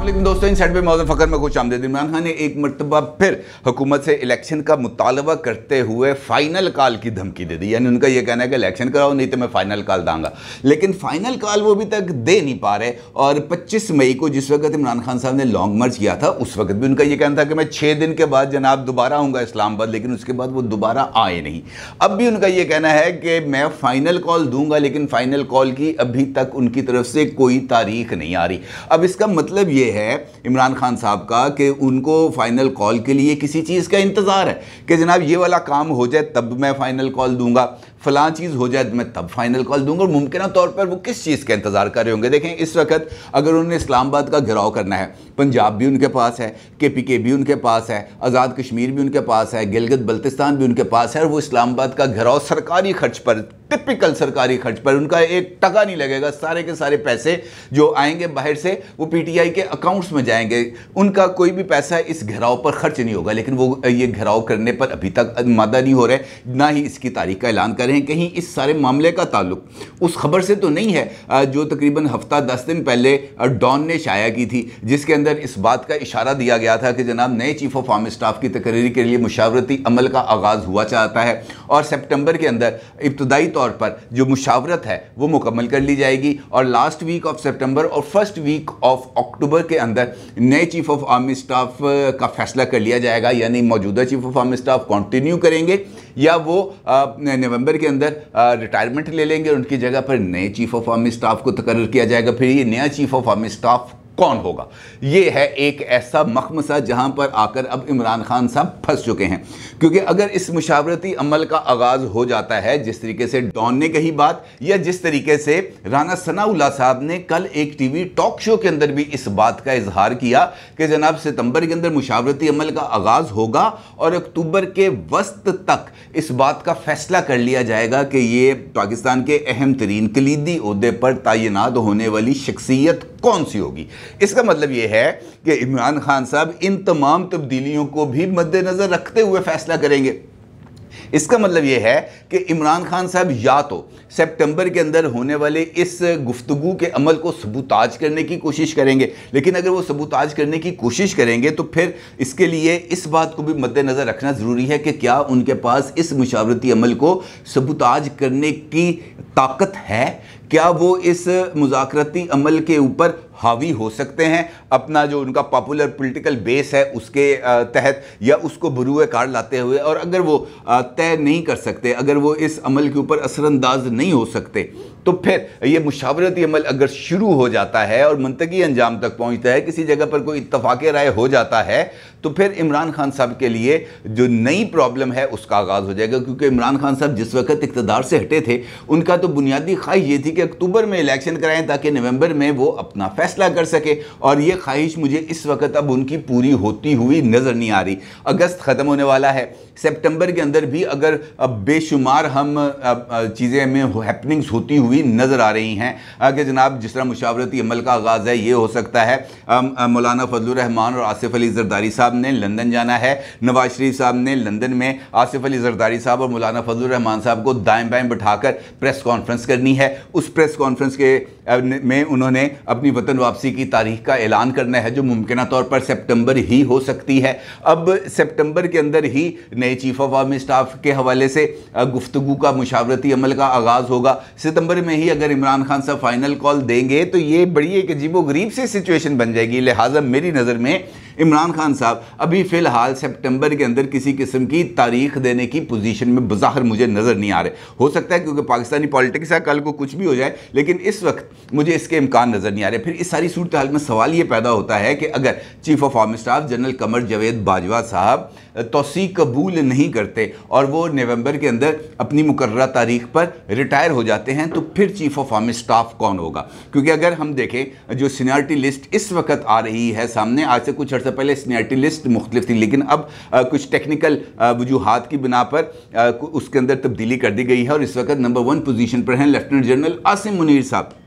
अस्सलाम दोस्तों, इन साइड पे मौजूद फ़खर में खुश आमदीद। इमरान खान ने एक मरतबा फिर हुकूमत से इलेक्शन का मुतालबा करते हुए फ़ाइनल कॉल की धमकी दे दी। यानी उनका यह कहना है कि इलेक्शन कराओ, नहीं तो मैं फ़ाइनल कॉल दूंगा। लेकिन फ़ाइनल कॉल वो अभी तक दे नहीं पा रहे। और 25 मई को जिस वक्त इमरान खान साहब ने लॉन्ग मार्च किया था, उस वक्त भी उनका यह कहना था कि मैं 6 दिन के बाद जनाब दोबारा आऊँगा इस्लामाबाद, लेकिन उसके बाद वो दोबारा आए नहीं। अब भी उनका यह कहना है कि मैं फ़ाइनल कॉल दूंगा, लेकिन फ़ाइनल कॉल की अभी तक उनकी तरफ से कोई तारीख नहीं आ रही। अब इसका मतलब ये है इमरान खान साहब का कि उनको फाइनल कॉल के लिए किसी चीज़ का इंतज़ार है कि जनाब ये वाला काम हो जाए तब मैं फाइनल कॉल दूंगा, फलां चीज़ हो जाए तो मैं तब फाइनल कॉल दूंगा। और मुमकिन तौर पर वो किस चीज़ का इंतज़ार कर रहे होंगे। देखें, इस वक्त अगर उन्होंने इस्लामाबाद का घेराव करना है, पंजाब भी उनके पास है, KPK भी उनके पास है, आज़ाद कश्मीर भी उनके पास है, गिलगित बल्तिस्तान भी उनके पास है, और वो इस्लामाबाद का घेराव सरकारी खर्च पर, टिपिकल सरकारी खर्च पर, उनका एक टका नहीं लगेगा। सारे के सारे पैसे जो आएंगे बाहर से वो PTI के अकाउंट्स में जाएंगे। उनका कोई भी पैसा इस घेराव पर खर्च नहीं होगा। लेकिन वो ये घेराव करने पर अभी तक मादा नहीं हो रहे, ना ही इसकी तारीख का ऐलान कर रहे हैं। कहीं इस सारे मामले का ताल्लुक उस खबर से तो नहीं है जो तकरीबन हफ्ता 10 दिन पहले डॉन ने शाया की थी, जिसके अंदर इस बात का इशारा दिया गया था कि जनाब नए चीफ ऑफ आर्मी स्टाफ की तकरीरी के लिए मुशावरती अमल का आगाज़ हुआ चाहता है और सितंबर के अंदर इब्तदाई तौर पर जो मुशावरत है वो मुकम्मल कर ली जाएगी और लास्ट वीक ऑफ सितंबर और फर्स्ट वीक ऑफ अक्टूबर के अंदर नए चीफ ऑफ आर्मी स्टाफ का फैसला कर लिया जाएगा। यानी मौजूदा chief of army staff continue करेंगे या वो नवंबर के अंदर रिटायरमेंट ले लेंगे और उनकी जगह पर नए चीफ ऑफ आर्मी स्टाफ को तकर्रर किया जाएगा। फिर ये नया चीफ ऑफ आर्मी स्टाफ कौन होगा, ये है एक ऐसा मखमसा जहां पर आकर अब इमरान खान साहब फंस चुके हैं। क्योंकि अगर इस मुशावरती अमल का आगाज़ हो जाता है, जिस तरीके से डॉन ने कही बात या जिस तरीके से राना सनाउल्लाह साहब ने कल एक TV टॉक शो के अंदर भी इस बात का इजहार किया कि जनाब सितंबर के अंदर मुशावरती अमल का आगाज़ होगा और अक्टूबर के वस्त तक इस बात का फैसला कर लिया जाएगा कि ये पाकिस्तान के अहम तरीन कलीदी ओहदे पर तैनात होने वाली शख्सियत कौन सी होगी। इसका मतलब यह है कि इमरान खान साहब इन तमाम तब्दीलियों को भी मद्देनजर रखते हुए फैसला करेंगे। इसका मतलब यह है कि इमरान खान साहब या तो सितंबर के अंदर होने वाले इस गुफ्तगू के अमल को सबूताज करने की कोशिश करेंगे, लेकिन अगर वो सबूताज करने की कोशिश करेंगे तो फिर इसके लिए इस बात को भी मद्देनज़र रखना ज़रूरी है कि क्या उनके पास इस मुशावरती अमल को सबूताज करने की ताकत है, क्या वो इस मुज़ाकरती अमल के ऊपर हावी हो सकते हैं अपना जो उनका पॉपुलर पॉलिटिकल बेस है उसके तहत, या उसको बरूए कार लाते हुए। और अगर वो तय नहीं कर सकते, अगर वो इस अमल के ऊपर असरअंदाज नहीं हो सकते, तो फिर ये मुशावरती अमल अगर शुरू हो जाता है और मंतकी अंजाम तक पहुंचता है, किसी जगह पर कोई इत्तफाक़ राय हो जाता है, तो फिर इमरान खान साहब के लिए जो नई प्रॉब्लम है उसका आगाज़ हो जाएगा। क्योंकि इमरान खान साहब जिस वक्त इक़्तिदार से हटे थे, उनका तो बुनियादी ख्वाहिश ये थी कि अक्टूबर में इलेक्शन कराएं ताकि नवंबर में वो अपना फैसला कर सके। और ये ख्वाहिश मुझे इस वक्त अब उनकी पूरी होती हुई नज़र नहीं आ रही। अगस्त ख़त्म होने वाला है, सितंबर के अंदर भी अगर बेशुमार हम चीज़ें में हैपनिंग्स होती हुई नज़र आ रही हैं कि जनाब जिस तरह मुशावरती अमल का आगाज़ है, ये हो सकता है मौलाना फजलुर रहमान और आसिफ अली जरदारी साहब ने लंदन जाना है, नवाज शरीफ साहब ने लंदन में आसिफ अली जरदारी साहब और मौलाना फजलुर रहमान साहब को दाएं बाएं बिठाकर प्रेस कॉन्फ्रेंस करनी है। उस प्रेस कॉन्फ्रेंस के में उन्होंने अपनी वतन वापसी की तारीख का ऐलान करना है, जो मुमकिन तौर पर सितंबर ही हो सकती है। अब सितंबर के अंदर ही नए चीफ ऑफ आर्मी स्टाफ के हवाले से गुफ्तगू का मुशावरती अमल का आगाज़ होगा। सितंबर में ही अगर इमरान खान साहब फाइनल कॉल देंगे तो ये बड़ी एक अजीबोगरीब सी सिचुएशन बन जाएगी। लिहाजा मेरी नज़र में इमरान खान साहब अभी फ़िलहाल सितंबर के अंदर किसी किस्म की तारीख देने की पोजीशन में बज़ाहिर मुझे नज़र नहीं आ रहे। हो सकता है क्योंकि पाकिस्तानी पॉलिटिक्स है, कल को कुछ भी हो जाए, लेकिन इस वक्त मुझे इसके इम्कान नज़र नहीं आ रहे। फिर इस सारी सूरत हाल में सवाल ये पैदा होता है कि अगर chief of army staff general Qamar Javed Bajwa साहब तौसीक़ कबूल नहीं करते और वो नवंबर के अंदर अपनी मुकर्ररा तारीख पर रिटायर हो जाते हैं, तो फिर चीफ ऑफ आर्मी स्टाफ कौन होगा। क्योंकि अगर हम देखें जो सीनियरिटी लिस्ट इस वक्त आ रही है सामने, आज से कुछ अर्सा पहले सीनियरिटी लिस्ट मुख्तलिफ थी, लेकिन अब कुछ टेक्निकल वजूहात की बिना पर उसके अंदर तब्दीली कर दी गई है और इस वक्त नंबर 1 पोजीशन पर हैं लेफ्टिनेंट जनरल आसिम मुनीर साहब।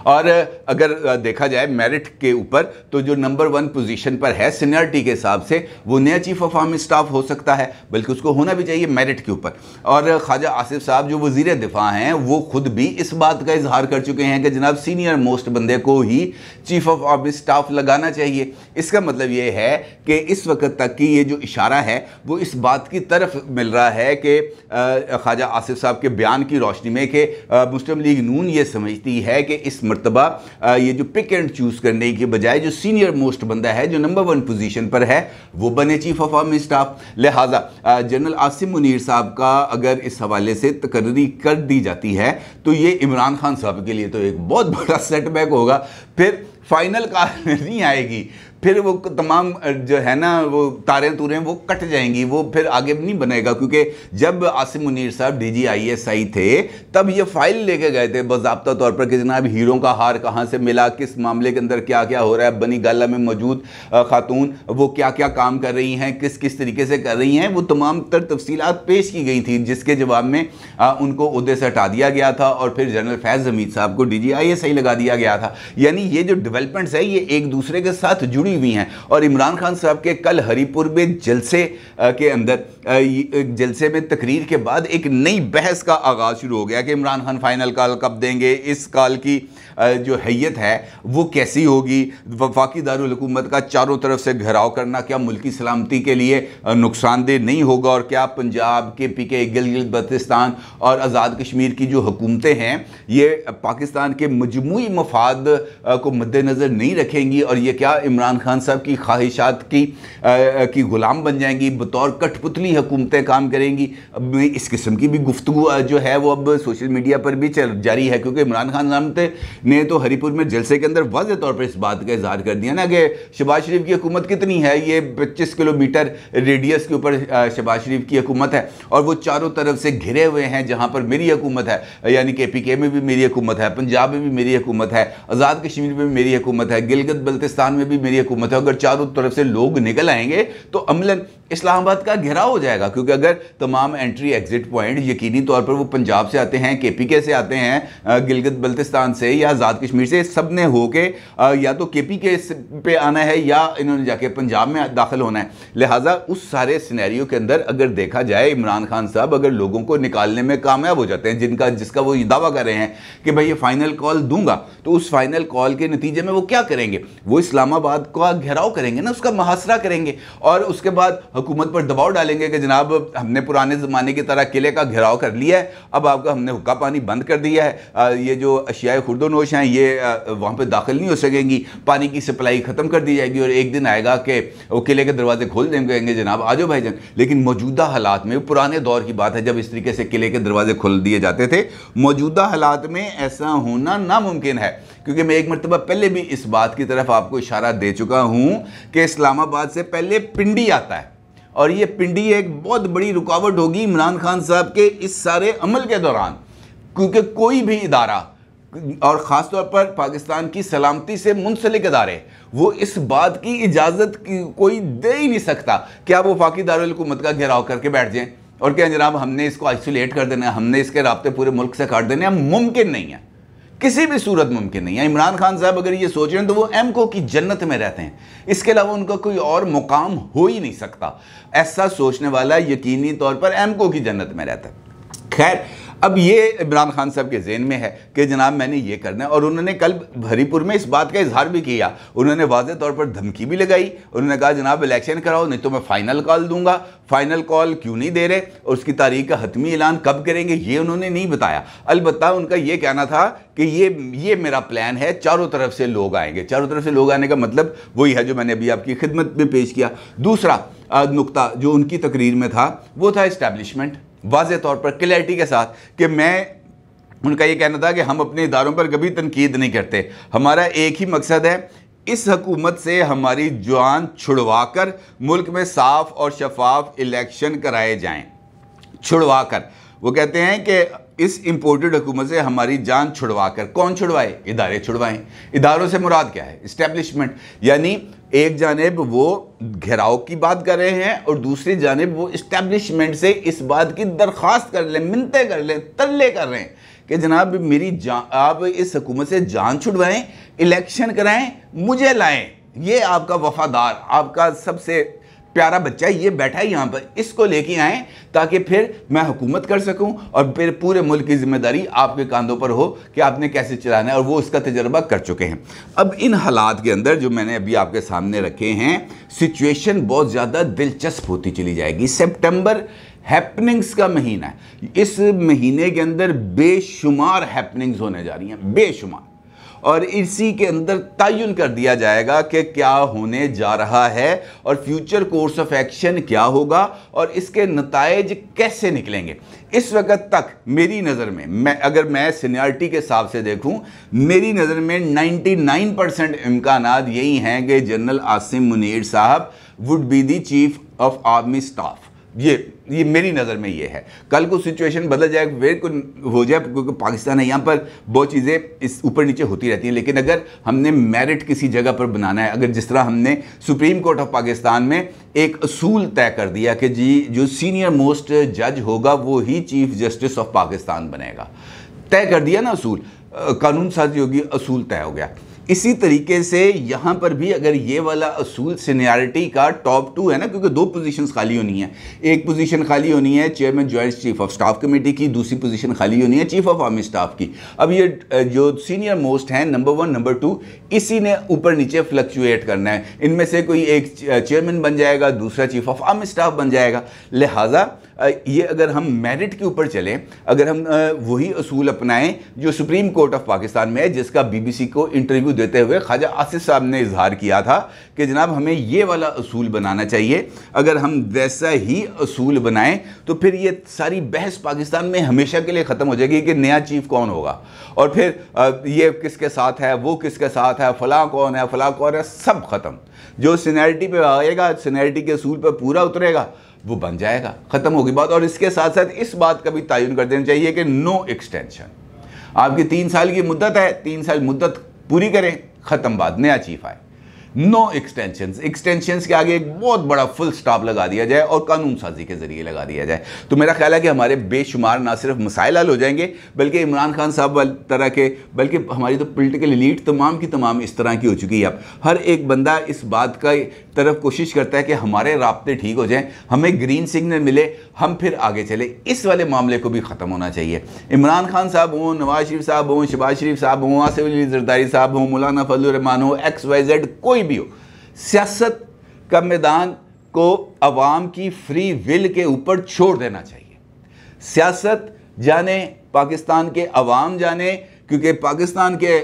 और अगर देखा जाए मेरिट के ऊपर तो जो नंबर 1 पोजीशन पर है सीनियरिटी के हिसाब से वो नया चीफ ऑफ आर्मी स्टाफ हो सकता है, बल्कि उसको होना भी चाहिए मेरिट के ऊपर। और ख्वाजा आसिफ साहब जो वजीर दिफा हैं वो खुद भी इस बात का इजहार कर चुके हैं कि जनाब सीनियर मोस्ट बंदे को ही चीफ ऑफ आर्मी स्टाफ लगाना चाहिए। इसका मतलब ये है कि इस वक्त तक की ये जो इशारा है वो इस बात की तरफ मिल रहा है कि ख्वाजा आसिफ साहब के बयान की रोशनी में कि मुस्लिम लीग नून ये समझती है कि इस मरतबा ये जो पिक एंड चूज करने की बजाय जो सीनियर मोस्ट बंदा है जो नंबर 1 पोजीशन पर है वो बने चीफ ऑफ आर्मी स्टाफ। लिहाजा जनरल आसिम मुनीर साहब का अगर इस हवाले से तकर्री कर दी जाती है तो ये इमरान खान साहब के लिए तो एक बहुत बड़ा सेटबैक होगा। फिर फाइनल कॉल नहीं आएगी, फिर वो तमाम जो है ना वो तारें तूरें वो कट जाएंगी, वो फिर आगे नहीं बनेगा। क्योंकि जब आसिम मुनीर साहब DGISI थे तब ये फाइल लेके गए थे बाज़ाब्ता तौर पर कि जनाब हीरों का हार कहाँ से मिला, किस मामले के अंदर क्या क्या हो रहा है, बनी गाला में मौजूद खातून वो क्या क्या काम कर रही हैं, किस किस तरीके से कर रही हैं, वो तमाम तर तफसीलात पेश की गई थी, जिसके जवाब में उनको उहदे से हटा दिया गया था और फिर जनरल फैज़ हमीद साहब को DGISI लगा दिया गया था। यानी ये जो डेवलपमेंट्स है ये एक दूसरे के साथ जुड़ी हुई हैं। और इमरान खान साहब के कल हरीपुर में जलसे के अंदर जलसे में तकरीर के बाद एक नई बहस का आगाज़ शुरू हो गया कि इमरान खान फाइनल कॉल कब देंगे, इस कॉल की जो हैयत है वो कैसी होगी, वफाकी दारुल हुकूमत का चारों तरफ से घेराव करना क्या मुल्की सलामती के लिए नुकसानदेह नहीं होगा, और क्या पंजाब के PK गिलगित बल्तिस्तान और आज़ाद कश्मीर की जो हुकूमतें हैं ये पाकिस्तान के मजमूई मफाद को मद्देनज़र नहीं रखेंगी और ये क्या इमरान खान साहब की ख्वाहिशात की गुलाम बन जाएंगी, बतौर कठपुतली हुकूमतें काम करेंगी। अब इस किस्म की भी गुफ्तगू जो है वो अब सोशल मीडिया पर भी जारी है, क्योंकि इमरान खान ने तो हरीपुर में जलसे के अंदर वाज़े तौर पर इस बात का इजहार कर दिया ना कि शहबाज शरीफ की हुकूमत कितनी है, ये 25 किलोमीटर रेडियस के ऊपर शहबाज शरीफ की हुकूमत है और वो चारों तरफ से घिरे हुए हैं जहाँ पर मेरी हुकूमत है, यानी कि PK में भी मेरी हुकूमत है, पंजाब में भी मेरी हुकूमत है, आज़ाद कश्मीर में भी मेरी हुकूमत है, गिलगित बल्तिस्तान में भी मेरी हुकूमत है। अगर चारों तरफ से लोग निकल आएंगे तो अमलन इस्लामाबाद का घेराव हो जाएगा, क्योंकि अगर तमाम एंट्री एग्जिट पॉइंट यकीनी तौर पर वो पंजाब से आते हैं, KPK से आते हैं, गिलगित बल्तिस्तान से या आज़ाद कश्मीर से, सब ने होके या तो KPK पे आना है या इन्होंने जाके पंजाब में दाखिल होना है। लिहाजा उस सारे सिनेरियो के अंदर अगर देखा जाए इमरान खान साहब अगर लोगों को निकालने में कामयाब हो जाते हैं, जिसका वो दावा कर रहे हैं कि भाई ये फाइनल कॉल दूंगा, तो उस फाइनल कॉल के नतीजे में वो क्या करेंगे, वो इस्लामाबाद का घेराव करेंगे ना, उसका मुहासरा करेंगे और उसके बाद हुकूमत पर दबाव डालेंगे कि जनाब हमने पुराने ज़माने की तरह किले का घेराव कर लिया है, अब आपका हमने हुक्का पानी बंद कर दिया है, ये जो अशियाए खुर्दोनोश हैं ये वहाँ पे दाखिल नहीं हो सकेंगी, पानी की सप्लाई ख़त्म कर दी जाएगी और एक दिन आएगा कि वो किले के दरवाजे खोल देंगे, कहेंगे जनाब आ जाओ भाईजान। लेकिन मौजूदा हालात में, पुराने दौर की बात है जब इस तरीके से किले के दरवाजे खोल दिए जाते थे, मौजूदा हालात में ऐसा होना नामुमकिन है। क्योंकि मैं एक मरतबा पहले भी इस बात की तरफ आपको इशारा दे चुका हूँ कि इस्लामाबाद से पहले पिंडी आता है और ये पिंडी एक बहुत बड़ी रुकावट होगी इमरान खान साहब के इस सारे अमल के दौरान, क्योंकि कोई भी इदारा और ख़ास तौर पर पाकिस्तान की सलामती से मुंसलिक इदारे वो इस बात की इजाज़त कोई दे ही नहीं सकता कि आप वफाकी दारुल हुकूमत का घेराव करके बैठ जाएं और क्या जनाब हमने इसको आइसोलेट कर देना है, हमने इसके राब्ते पूरे मुल्क से काट देने हैं। मुमकिन नहीं है, किसी भी सूरत मुमकिन नहीं है। इमरान खान साहब अगर ये सोच रहे हैं तो वो एमको की जन्नत में रहते हैं, इसके अलावा उनका कोई और मुकाम हो ही नहीं सकता। ऐसा सोचने वाला यकीनी तौर पर एमको की जन्नत में रहता है। खैर, अब ये इमरान खान साहब के ज़हन में है कि जनाब मैंने ये करना है और उन्होंने कल हरीपुर में इस बात का इजहार भी किया। उन्होंने वाज़े तौर पर धमकी भी लगाई, उन्होंने कहा जनाब इलेक्शन कराओ नहीं तो मैं फ़ाइनल कॉल दूंगा। फ़ाइनल कॉल क्यों नहीं दे रहे और उसकी तारीख का हतमी ऐलान कब करेंगे ये उन्होंने नहीं बताया। अलबत्ता उनका ये कहना था कि ये मेरा प्लान है, चारों तरफ से लोग आएंगे। चारों तरफ से लोग आने का मतलब वही है जो मैंने अभी आपकी खिदमत में पेश किया। दूसरा नुक्ता जो उनकी तकरीर में था वो था इस्टेब्लिशमेंट, वाज़े तौर पर क्लैरिटी के साथ कि उनका ये कहना था कि हम अपने इदारों पर कभी तनकीद नहीं करते, हमारा एक ही मकसद है इस हुकूमत से हमारी जान छुड़वा कर मुल्क में साफ और शफाफ इलेक्शन कराए जाएं। छुड़वा कर, वो कहते हैं कि इस इम्पोर्टेड हुकूमत से हमारी जान छुड़वा कर, कौन छुड़वाए? इदारे छुड़वाएं। इदारों से मुराद क्या है? इस्टेब्लिशमेंट, यानी एक जानिब वो घेराव की बात कर रहे हैं और दूसरी जानिब वो इस्टेब्लिशमेंट से इस बात की दरख्वास्त कर लें, मिन्नतें कर लें, तरले कर रहे हैं कि जनाब मेरी आप इस हुकूमत से जान छुड़वाएं, इलेक्शन कराएं, मुझे लाएं, ये आपका वफादार, आपका सबसे प्यारा बच्चा ये बैठा है यहाँ पर, इसको लेके आएं ताकि फिर मैं हुकूमत कर सकूं और फिर पूरे मुल्क की जिम्मेदारी आपके कांधों पर हो कि आपने कैसे चलाना है, और वो उसका तजर्बा कर चुके हैं। अब इन हालात के अंदर जो मैंने अभी आपके सामने रखे हैं, सिचुएशन बहुत ज़्यादा दिलचस्प होती चली जाएगी। सितंबर हैपनिंग्स का महीना है, इस महीने के अंदर बेशुमार हैपनिंग्स होने जा रही हैं, बेशुमार, और इसी के अंदर तयन कर दिया जाएगा कि क्या होने जा रहा है और फ्यूचर कोर्स ऑफ एक्शन क्या होगा और इसके नताइज कैसे निकलेंगे। इस वक्त तक मेरी नज़र में, अगर मैं सीनियरिटी के हिसाब से देखूं, मेरी नज़र में 99% इम्कानात यही हैं कि जनरल आसिम मुनीर साहब would be the chief of army staff. ये मेरी नज़र में ये है। कल को सिचुएशन बदल जाए, वे को हो जाए, क्योंकि पाकिस्तान है, यहाँ पर बहुत चीज़ें इस ऊपर नीचे होती रहती हैं, लेकिन अगर हमने मेरिट किसी जगह पर बनाना है, अगर जिस तरह हमने सुप्रीम कोर्ट ऑफ पाकिस्तान में एक असूल तय कर दिया कि जी जो सीनियर मोस्ट जज होगा वो ही चीफ जस्टिस ऑफ पाकिस्तान बनेगा, तय कर दिया ना असूल, कानून साजी होगी, असूल तय हो गया। इसी तरीके से यहाँ पर भी अगर ये वाला असूल सीनियरिटी का टॉप 2 है ना, क्योंकि 2 पोजीशंस खाली होनी है, एक पोजीशन खाली होनी है chairman joint chief of staff committee की, दूसरी पोजीशन खाली होनी है चीफ ऑफ आर्मी स्टाफ की। अब ये जो सीनियर मोस्ट हैं, नंबर 1 नंबर 2, इसी ने ऊपर नीचे फ्लक्चुएट करना है, इनमें से कोई एक चेयरमैन बन जाएगा, दूसरा चीफ ऑफ आर्मी स्टाफ बन जाएगा। लिहाजा ये अगर हम मेरिट के ऊपर चलें, अगर हम वही असूल अपनाएं जो सुप्रीम कोर्ट ऑफ पाकिस्तान में है, जिसका बीबीसी को इंटरव्यू देते हुए ख्वाजा आसिफ साहब ने इजहार किया था कि जनाब हमें ये वाला असूल बनाना चाहिए। अगर हम वैसा ही असूल बनाएं तो फिर ये सारी बहस पाकिस्तान में हमेशा के लिए ख़त्म हो जाएगी कि नया चीफ कौन होगा, और फिर ये किसके साथ है, वो किसके साथ है, फलां कौन है, फलां कौन है, सब ख़त्म। जो सीनियरिटी पे आएगा, सीनियरिटी के असूल पर पूरा उतरेगा, वो बन जाएगा, ख़त्म होगी बात। और इसके साथ साथ इस बात का भी तयन कर देना चाहिए कि नो एक्सटेंशन। आपकी 3 साल की मुद्दत है, 3 साल मुद्दत पूरी करें, ख़त्म बात, नया चीफ आए। नो एक्सटेंशंस, एक्सटेंशंस के आगे एक बहुत बड़ा फुल स्टॉप लगा दिया जाए और कानून साजी के ज़रिए लगा दिया जाए, तो मेरा ख्याल है कि हमारे बेशुमार ना सिर्फ मसाइल हल हो जाएंगे, बल्कि इमरान खान साहब तरह के, बल्कि हमारी तो पॉलिटिकल एलीट तमाम की तमाम इस तरह की हो चुकी है। अब हर एक बंदा इस बात का तरफ कोशिश करता है कि हमारे राब्ते ठीक हो जाएं, हमें ग्रीन सिग्नल मिले, हम फिर आगे चले। इस वाले मामले को भी ख़त्म होना चाहिए। इमरान खान साहब हों, नवाज शरीफ साहब हों, शहबाज शरीफ साहब हों, आसिफ अली जरदारी साहब हों, मौलाना फजलुर रहमान हो, XYZ कोई भी हो, सियासत का मैदान को अवाम की फ्री विल के ऊपर छोड़ देना चाहिए। सियासत जाने, पाकिस्तान के अवाम जाने, क्योंकि पाकिस्तान के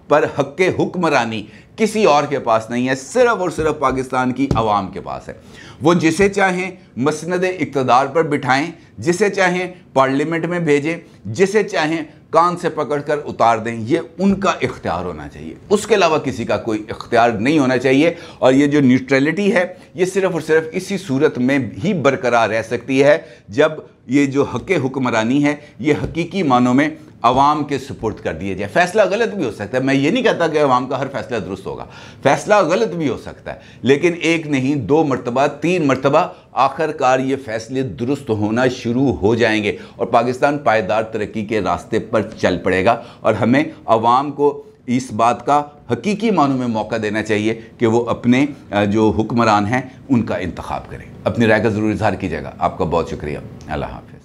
पर हक़ हुक्मरानी किसी और के पास नहीं है, सिर्फ और सिर्फ पाकिस्तान की अवाम के पास है। वो जिसे चाहें मसनद इक़्तिदार पर बिठाएं, जिसे चाहें पार्लियामेंट में भेजें, जिसे चाहें कान से पकड़कर उतार दें, ये उनका इख्तियार होना चाहिए, उसके अलावा किसी का कोई इख्तियार नहीं होना चाहिए। और ये जो न्यूट्रलिटी है, ये सिर्फ और सिर्फ इसी सूरत में ही बरकरार रह सकती है जब ये जो हक़ हुक्मरानी है ये हकीकी मानों में अवाम के सुपुर्द कर दिए जाए। फैसला गलत भी हो सकता है, मैं ये नहीं कहता कि अवाम का हर फैसला दुरुस्त होगा, फैसला गलत भी हो सकता है, लेकिन एक नहीं, 2 मरतबा, 3 मरतबा आखिरकार ये फैसले दुरुस्त होना शुरू हो जाएंगे और पाकिस्तान पायदार तरक्की के रास्ते पर चल पड़ेगा। और हमें अवाम को इस बात का हकीकी मानों में मौका देना चाहिए कि वो अपने जो हुक्मरान हैं उनका इंतखाब करें। अपनी राय का ज़रूर इजहार कीजिएगा। आपका बहुत शुक्रिया। अल्लाह हाफ़िज़।